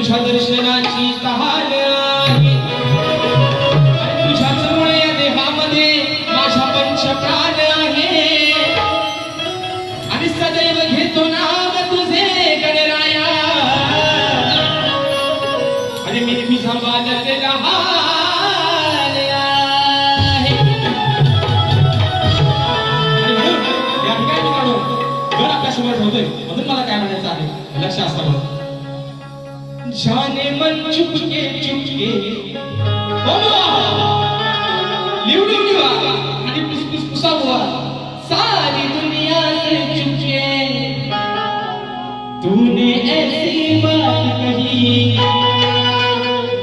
तुझ्या दर्शनाची तहान आहे आणि तुझ्याचमुळे या देहामध्ये माझा पंचप्राण आहे आणि सदैव घेतो नाम तुझे गणराया आणि मी तुझा बालक लहान आहे. आणि म्हणून या ठिकाणी मित्रांनो घर आपल्या समोर ठेवतोय म्हणून मला काय म्हणायचं आहे लक्ष असावं. जाने मन चुपके चुपके लिवडून निवा आणि पुसपुस पुसावा सारी दुनिया से चुपके तूने ऐसी बात कही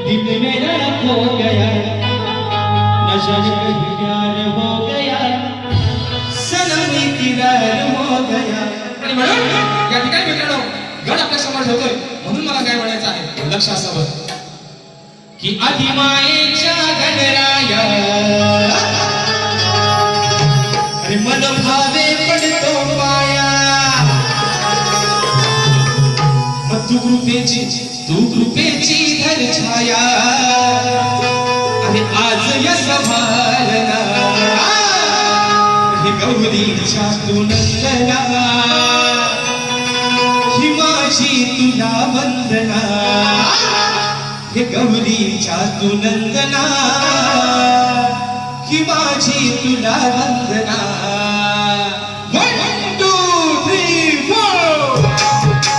दिल मेरा खो गया न जाने कहीं प्यार हो गया सनम इकरार हो गया. आणि म्हणून या ठिकाणी मित्रांनो गड आपल्या समोर ठेवतोय म्हणून मला काय म्हणायचं आहे लक्ष असावं की आदिमायेच्या गणराया अरे मन भावे पडतो पाया मग तू कृपेची धर छाया अरे आज या सभालना हे गौरीच्या तू नंदना माझी तुला वंदना हे गौरीच्या तू नंदना ही माझी तुला वंदना. 1 2 3 4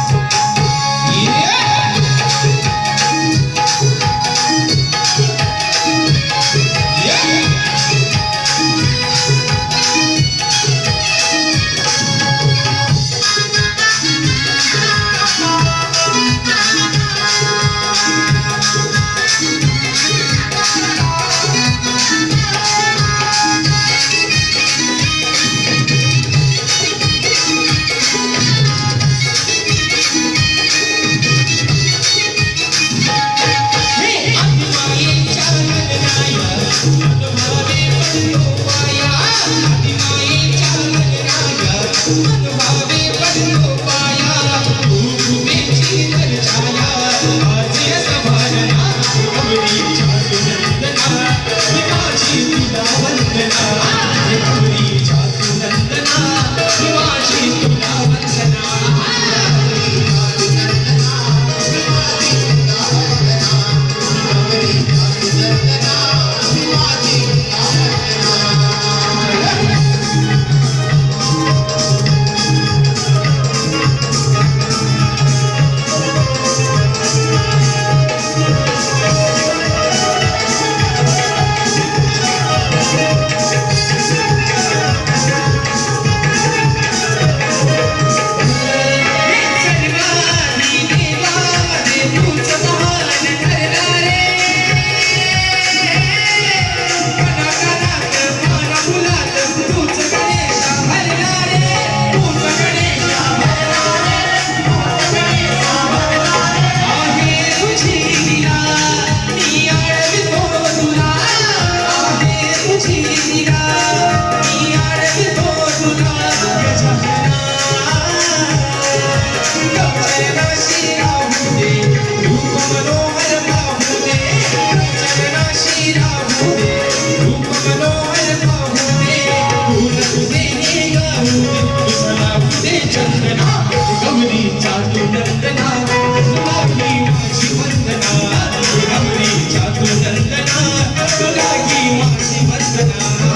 तुला की माझी वंदना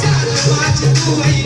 साल माझ तू आई